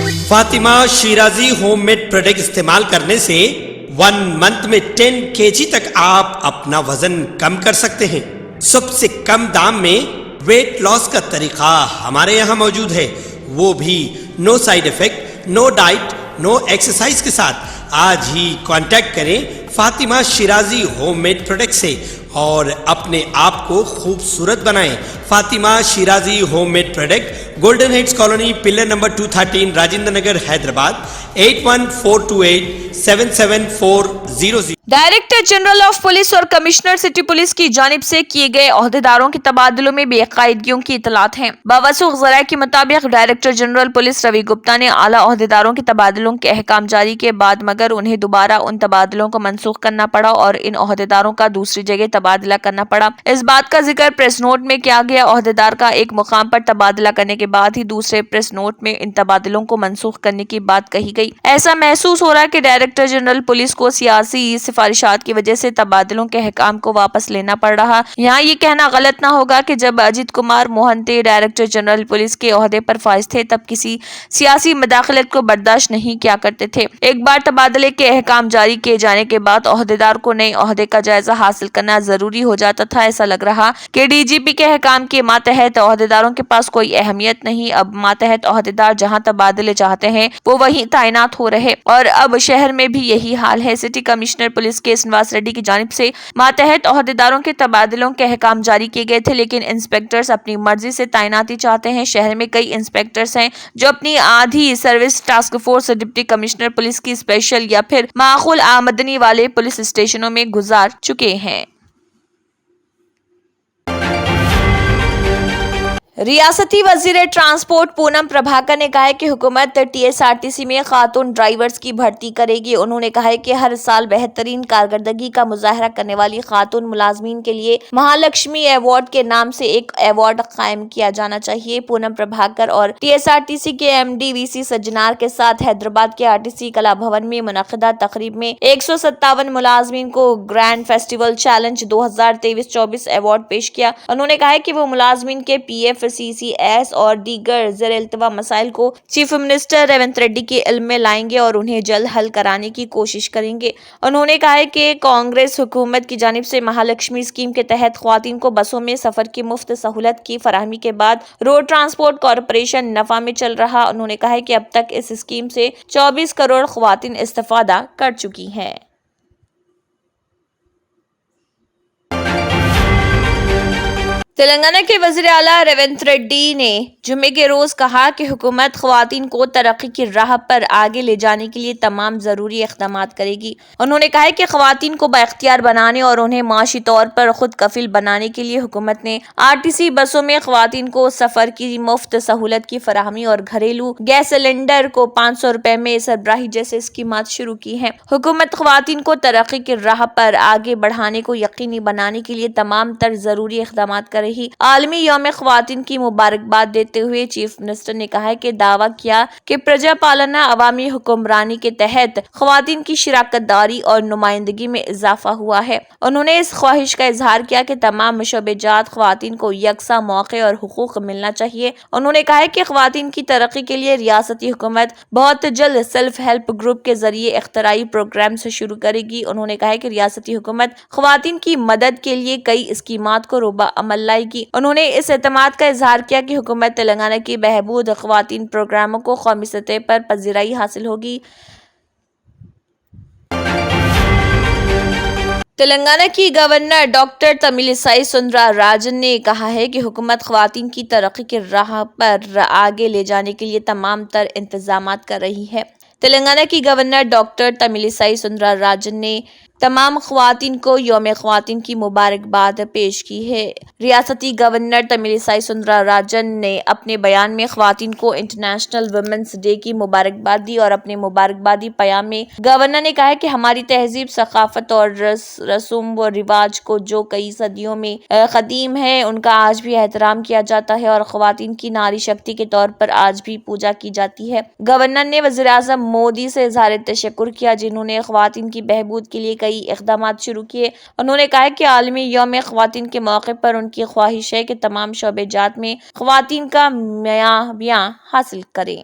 Fatima Shirazi home made product استعمال کرنے سے 1 منتھ میں 10 kg تک آپ اپنا وزن کم کر سکتے ہیں۔ سب سے کم دام میں ویٹ لاس کا طریقہ ہمارے یہاں موجود ہے، وہ بھی no side effect, no diet, no exercise کے ساتھ۔ آج ہی کانٹیکٹ کریں Fatima Shirazi home made product سے اور اپنے آپ کو خوبصورت بنائیں۔ Fatima Shirazi home made product, golden heights colony, pillar number 213، Rajendra Nagar, Hyderabad, 8142877400۔ Director general of police اور کمشنر سٹی پولیس کی جانب سے کیے گئے عہدیداروں کے تبادلوں میں بے قاعدگیوں کی اطلاعات ہیں۔ بوثوق ذرائع کے مطابق ڈائریکٹر جنرل پولیس روی گپتا نے اعلیٰ عہدیداروں کے تبادلوں کے احکام جاری کیے بعد مگر انہیں دوبارہ ان تبادلوں کو منسوخ کرنا پڑا اور ان عہدیداروں کا دوسری جگہ تبادلہ کرنا پڑا۔ اس بات کا ذکر پریس نوٹ میں کیا گیا۔ عہدیدار کا ایک مقام پر تبادلہ کرنے کے بعد ہی دوسرے پریس نوٹ میں ان تبادلوں کو منسوخ کرنے کی بات کہی گئی۔ ایسا محسوس ہو رہا ہے کہ ڈائریکٹر جنرل پولیس کو سیاسی سفارشات کی وجہ سے تبادلوں کے احکام کو واپس لینا پڑ رہا۔ یہاں یہ کہنا غلط نہ ہوگا کہ جب Ajit Kumar Mohanty director general police کے عہدے پر فائز تھے تب کسی سیاسی مداخلت کو برداشت نہیں کیا کرتے تھے۔ ایک بار تبادلے کے احکام جاری کیے جانے کے بعد عہدیدار کو نئے عہدے کا جائزہ حاصل کرنا ضروری ہو جاتا تھا۔ ایسا لگ رہا کہ ڈی جی پی کے احکام کے ماتحت عہدیداروں کے پاس کوئی اہمیت نہیں۔ اب ماتحت عہدیدار جہاں تبادلے چاہتے ہیں وہ وہیں تعینات ہو رہے اور اب شہر میں بھی یہی حال ہے۔ سٹی کمشنر پولیس کے سنواس ریڈی کی جانب سے ماتحت عہدیداروں کے تبادلوں کے احکام جاری کیے گئے تھے لیکن انسپیکٹرز اپنی مرضی سے تعیناتی چاہتے ہیں۔ شہر میں کئی انسپیکٹرز ہیں جو اپنی آدھی service task force deputy commissioner police کی اسپیشل یا پھر معقول آمدنی والے پولیس اسٹیشنوں میں گزار چکے ہیں۔ ریاستی وزیر ٹرانسپورٹ پونم پربھاکر نے کہا ہے کہ حکومت T S R T C میں خاتون ڈرائیورز کی بھرتی کرے گی۔ انہوں نے کہا ہے کہ ہر سال بہترین کارکردگی کا مظاہرہ کرنے والی خاتون ملازمین کے لیے مہالکشمی ایوارڈ کے نام سے ایک ایوارڈ قائم کیا جانا چاہیے۔ پونم پربھاکر اور T S R T C کے ایم ڈی وی سی سجنار کے ساتھ حیدرآباد کے آر ٹی سی کلا بھون میں منعقدہ تقریب میں 157 ملازمین کو گرینڈ فیسٹیول چیلنج 2023-24 ایوارڈ پیش کیا۔ انہوں نے کہا ہے کہ وہ ملازمین کے پی ایف، سی سی ایس اور دیگر زیر التوا مسائل کو چیف منسٹر ریونت ریڈی کے علم میں لائیں گے اور انہیں جلد حل کرانے کی کوشش کریں گے۔ انہوں نے کہا ہے کہ کانگریس حکومت کی جانب سے مہالکشمی اسکیم کے تحت خواتین کو بسوں میں سفر کی مفت سہولت کی فراہمی کے بعد روڈ ٹرانسپورٹ کارپوریشن نفع میں چل رہا۔ انہوں نے کہا ہے کہ اب تک اس اسکیم سے 24 کروڑ خواتین استفادہ کر چکی ہیں۔ تلنگانہ کے وزیر اعلیٰ ریونت ریڈی نے جمعے کے روز کہا کہ حکومت خواتین کو ترقی کی راہ پر آگے لے جانے کے لیے تمام ضروری اقدامات کرے گی۔ انہوں نے کہا ہے کہ خواتین کو بااختیار بنانے اور انہیں معاشی طور پر خود کفیل بنانے کے لیے حکومت نے آر ٹی سی بسوں میں خواتین کو سفر کی مفت سہولت کی فراہمی اور گھریلو گیس سلنڈر کو 500 روپے میں سربراہی جیسے اسکیمات شروع کی ہیں۔ حکومت خواتین کو ترقی کی راہ پر آگے بڑھانے کو یقینی بنانے کے لیے تمام تر ضروری اقدامات کر رہی۔ عالمی یوم خواتین کی مبارکباد دیتے ہوئے چیف منسٹر نے کہا کہ دعویٰ کیا کہ پرجا پالنا عوامی حکمرانی کے تحت خواتین کی شراکت داری اور نمائندگی میں اضافہ ہوا ہے۔ انہوں نے اس خواہش کا اظہار کیا کہ تمام شعبے جات خواتین کو یکساں موقع اور حقوق ملنا چاہیے۔ انہوں نے کہا کہ خواتین کی ترقی کے لیے ریاستی حکومت بہت جلد سیلف ہیلپ گروپ کے ذریعے اختراعی پروگرام سے شروع کرے گی۔ انہوں نے کہا کہ ریاستی حکومت خواتین کی مدد کے لیے کئی اسکیمات کو روبہ عمل لائے گی۔ انہوں نے اس اعتماد کا اظہار کیا کہ حکومت تلنگانہ کی بہبود خواتین پروگراموں کو قومی سطح پر پذیرائی حاصل ہوگی۔ تلنگانہ کی گورنر ڈاکٹر تمیلیسائی سوندرا راجن نے کہا ہے کہ حکومت خواتین کی ترقی کی راہ پر آگے لے جانے کے لیے تمام تر انتظامات کر رہی ہے۔ تلنگانہ کی گورنر ڈاکٹر تمیلیسائی سوندرا راجن نے تمام خواتین کو یوم خواتین کی مبارکباد پیش کی ہے۔ ریاستی گورنر تمیلیسائی سوندرا راجن نے اپنے بیان میں خواتین کو انٹرنیشنل ویمنس ڈے کی مبارکباد دی اور اپنے مبارکبادی پیام میں گورنر نے کہا کہ ہماری تہذیب، ثقافت اور رسوم و رواج کو جو کئی صدیوں میں قدیم ہے ان کا آج بھی احترام کیا جاتا ہے اور خواتین کی ناری شکتی کے طور پر آج بھی پوجا کی جاتی ہے۔ گورنر نے وزیر اعظم مودی سے اظہار تشکر کیا جنہوں نے خواتین کی بہبود کے لیے کئی اقدامات شروع کیے۔ انہوں نے کہا کہ عالمی یوم خواتین کے موقع پر ان کی خواہش ہے کہ تمام شعبے جات میں خواتین کا میاں حاصل کریں۔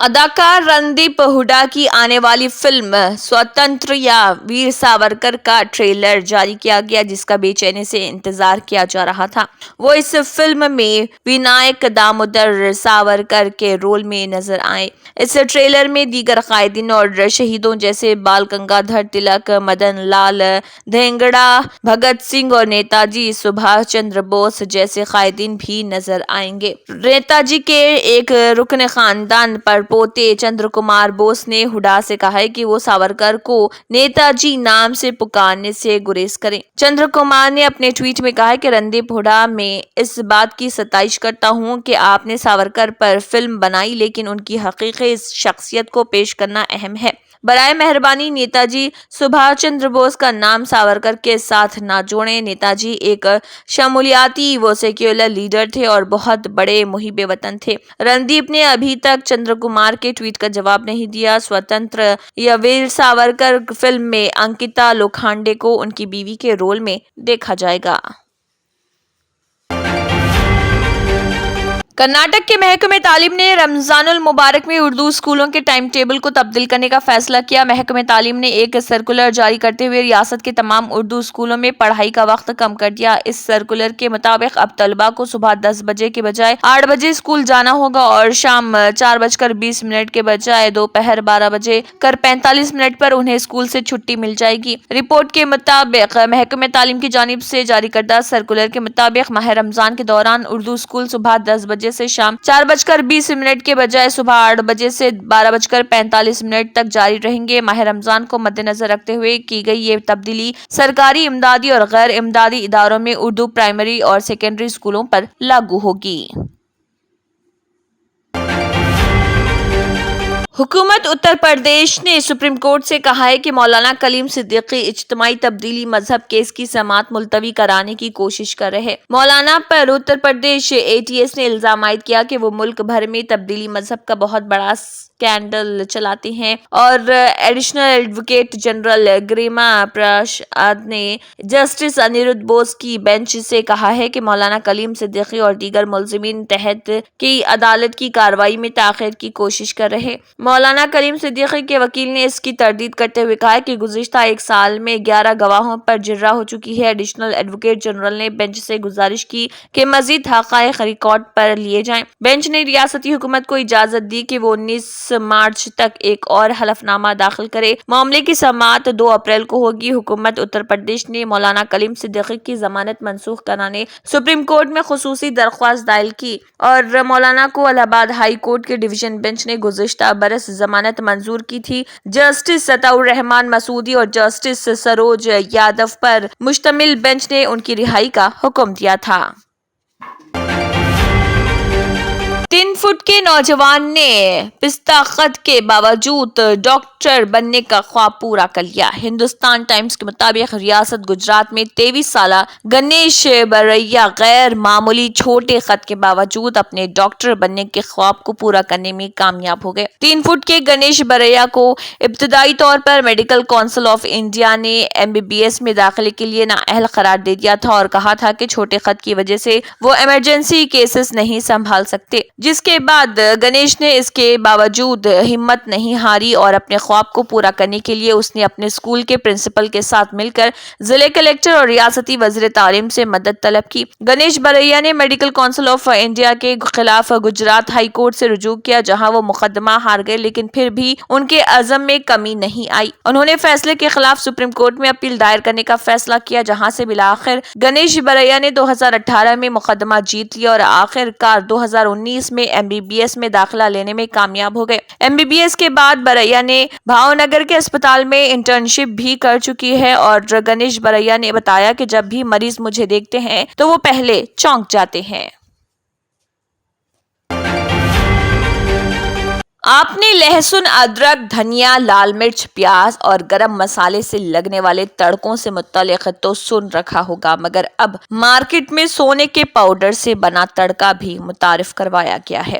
اداکار رندیپ ہڈا کی آنے والی فلم سوتنتر یا ویر ساورکر کا ٹریلر جاری کیا گیا، جس کا بے چینی سے انتظار کیا جا رہا تھا۔ وہ اس فلم میں ونائک دامودر ساورکر کے رول میں نظر آئے۔ اس ٹریلر میں دیگر قائدین اور شہیدوں جیسے بال گنگادھر تلک، مدن لال دھینگڑا، بھگت سنگھ اور نیتا جی سبھاش چندر بوس جیسے قائدین بھی نظر آئیں گے۔ نیتا جی کے ایک رکن خاندان پر پوتے چندر کمار بوس نے ہڈا سے کہا ہے کہ وہ ساورکر کو نیتا جی نام سے پکارنے سے گریز کریں۔ چندر کمار نے اپنے ٹویٹ میں کہا ہے کہ رندیپ ہڈا، میں اس بات کی ستائش کرتا ہوں کہ آپ نے ساورکر پر فلم بنائی، لیکن ان کی حقیقی شخصیت کو پیش کرنا اہم ہے۔ برائے مہربانی نیتا جی سبھاش چندر بوس کا نام ساورکر کے ساتھ نہ جوڑیں۔ نیتا جی ایک شمولیاتی و سیکولر لیڈر تھے اور بہت بڑے محب وطن تھے۔ رندیپ نے ابھی تک چندر کمار کے ٹویٹ کا جواب نہیں دیا۔ سوتنتر یا ویر ساورکر فلم میں انکتا لوکھانڈے کو ان کی بیوی کے رول میں دیکھا جائے گا۔ کرناٹک کے محکمہ تعلیم نے رمضان المبارک میں اردو اسکولوں کے ٹائم ٹیبل کو تبدیل کرنے کا فیصلہ کیا۔ محکمہ تعلیم نے ایک سرکولر جاری کرتے ہوئے ریاست کے تمام اردو اسکولوں میں پڑھائی کا وقت کم کر دیا۔ اس سرکولر کے مطابق اب طلبہ کو صبح 10 بجے کے بجائے 8 بجے اسکول جانا ہوگا اور شام 4:20 کے بجائے دوپہر 12:45 پر انہیں اسکول سے چھٹی مل جائے گی۔ رپورٹ کے مطابق محکمہ تعلیم کی جانب سے جاری کردہ سرکولر کے مطابق ماہ رمضان کے دوران اردو اسکول صبح 10 بجے سے شام 4:20 کے بجائے صبح 8 بجے سے 12:45 تک جاری رہیں گے۔ ماہ رمضان کو مد نظر رکھتے ہوئے کی گئی یہ تبدیلی سرکاری، امدادی اور غیر امدادی اداروں میں اردو پرائمری اور سیکنڈری اسکولوں پر لاگو ہوگی۔ حکومت اتر پردیش نے سپریم کورٹ سے کہا ہے کہ مولانا کلیم صدیقی اجتماعی تبدیلی مذہب کیس کی سماعت ملتوی کرانے کی کوشش کر رہے۔ مولانا پر اتر پردیش ATS نے الزام عائد کیا کہ وہ ملک بھر میں تبدیلی مذہب کا بہت بڑا اسکینڈل چلاتے ہیں، اور ایڈیشنل ایڈوکیٹ جنرل گریما پرساد نے جسٹس انیرودھ بوس کی بینچ سے کہا ہے کہ مولانا کلیم صدیقی اور دیگر ملزمین تحت کی عدالت کی کارروائی میں تاخیر کی کوشش کر رہے۔ مولانا کلیم صدیقی کے وکیل نے اس کی تردید کرتے ہوئے کہا کہ گزشتہ ایک سال میں 11 گواہوں پر جرح ہو چکی ہے۔ ایڈیشنل ایڈوکیٹ جنرل نے بینچ سے گزارش کی کہ مزید حقائق ریکارڈ پر لیے جائیں۔ بینچ نے ریاستی حکومت کو اجازت دی کہ وہ 19 مارچ تک ایک اور حلف نامہ داخل کرے۔ معاملے کی سماعت 2 اپریل کو ہوگی۔ حکومت اتر پردیش نے مولانا کلیم صدیقی کی ضمانت منسوخ کرانے سپریم کورٹ میں خصوصی درخواست دائر کی، اور مولانا کو الہ آباد ہائی کورٹ کے ڈویژن بینچ نے گزشتہ برس ضمانت منظور کی تھی۔ جسٹس عطاء الرحمان مسعودی اور جسٹس سروج یادو پر مشتمل بینچ نے ان کی رہائی کا حکم دیا تھا۔ 3 فٹ کے نوجوان نے پستہ خط کے باوجود ڈاکٹر بننے کا خواب پورا کر لیا۔ ہندوستان ٹائمز کے مطابق ریاست گجرات میں 23 سالہ گنیش بریا غیر معمولی چھوٹے قد کے باوجود اپنے ڈاکٹر بننے کے خواب کو پورا کرنے میں کامیاب ہو گئے۔ 3 فٹ کے گنیش بریا کو ابتدائی طور پر میڈیکل کونسل آف انڈیا نے MBBS میں داخلے کے لیے نااہل قرار دے دیا تھا اور کہا تھا کہ چھوٹے قد کی وجہ سے وہ ایمرجنسی کیسز نہیں سنبھال سکتے، جس کے بعد گنیش نے اس کے باوجود ہمت نہیں ہاری اور اپنے خواب کو پورا کرنے کے لیے اس نے اپنے اسکول کے پرنسپل کے ساتھ مل کر ضلع کلکٹر اور ریاستی وزیر تعلیم سے مدد طلب کی۔ گنیش بریا نے میڈیکل کونسل آف انڈیا کے خلاف گجرات ہائی کورٹ سے رجوع کیا، جہاں وہ مقدمہ ہار گئے، لیکن پھر بھی ان کے عزم میں کمی نہیں آئی۔ انہوں نے فیصلے کے خلاف سپریم کورٹ میں اپیل دائر کرنے کا فیصلہ کیا، جہاں سے بالآخر گنیش بریا نے 2018 میں مقدمہ جیت لیا اور آخر کار 2019 میں MBBS میں داخلہ لینے میں کامیاب ہو گئے۔ MBBS کے بعد بریا نے بھاؤنگر کے اسپتال میں انٹرنشپ بھی کر چکی ہے، اور گنیش بریا نے بتایا کہ جب بھی مریض مجھے دیکھتے ہیں تو وہ پہلے چونک جاتے ہیں۔ آپ نے لہسن، ادرک، دھنیا، لال مرچ، پیاز اور گرم مسالے سے لگنے والے تڑکوں سے متعلق تو سن رکھا ہوگا، مگر اب مارکیٹ میں سونے کے پاؤڈر سے بنا تڑکا بھی متعارف کروایا گیا ہے۔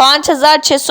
5600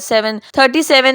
737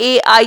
AI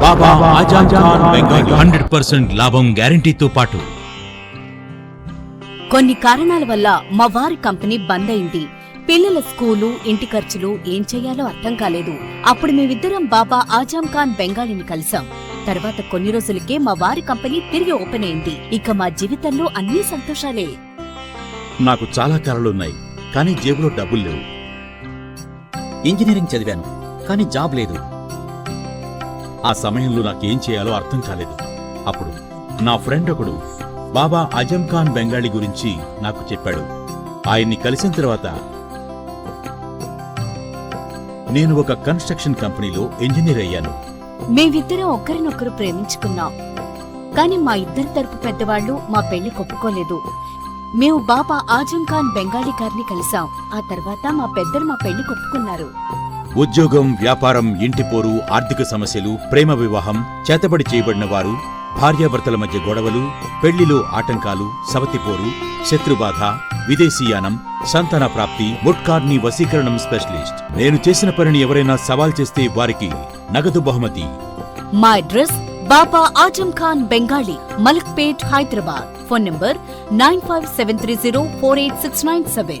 బాబా ఆజం ఖాన్ బెంగాలీ 100% లాభం గ్యారంటీతో పాటు కొన్ని కారణాల వల్ల మా వారి కంపెనీ బంద్ అయింది. పిల్లల స్కూలు, ఇంటి ఖర్చులు ఏం చెయ్యాలో అర్థం కాలేదు. అప్పుడు మేమిద్దరం బాబా ఆజం ఖాన్ బెంగాలీని కలిసాం. తర్వాత కొన్ని రోజులకే మా వారి కంపెనీ తిరిగి ఓపెన్ అయింది. ఇక మా జీవితంలో అన్ని సంతోషాలే. నాకు చాలా కలలున్నాయి, కానీ జేబులో డబ్బులు లేవు. ఇంజనీరింగ్ చదివాను, కానీ జాబ్ లేదు. ఆ సమయంలో నాకేం చేయాలో అర్థం కాలేదు. అప్పుడు నా ఫ్రెండ్ ఒకడు బాబా ఆజం ఖాన్ బెంగాలీ గురించి నాకు చెప్పాడు. ఆయన్ని కలిసిన తర్వాత నేను ఒక కన్స్ట్రక్షన్ కంపెనీలో ఇంజనీర్ అయ్యాను. మేమిద్దరం ఒకరినొకరు ప్రేమించుకున్నాం. కాని మా ఇద్దరి తరపు పెద్దవాళ్లు మా పెళ్లి ఒప్పుకోలేదు. మేము బాబా ఆజం ఖాన్ బెంగాలీ గారిని కలిసాం. ఆ తర్వాత మా పెద్దలు మా పెళ్లి ఒప్పుకున్నారు. ఉద్యోగం, వ్యాపారం, ఇంటి పోరు, ఆర్థిక సమస్యలు, ప్రేమ వివాహం, చేతబడి చేయబడిన వారు, భార్యాభర్తల మధ్య గొడవలు, పెళ్లిలో ఆటంకాలు, సవతిపోరు, శత్రుబాధ, విదేశీయానం, సంతాన ప్రాప్తి, ముట్కార్ని వశీకరణం స్పెషలిస్ట్. నేను చేసిన పనిని ఎవరైనా సవాల్ చేస్తే వారికి నగదు బహుమతి. మా address Baba Azam Khan Bengali, Malakpet, Hyderabad. Phone number 9573048697.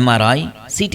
MRI, CT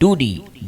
2D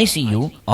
ICU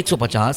150,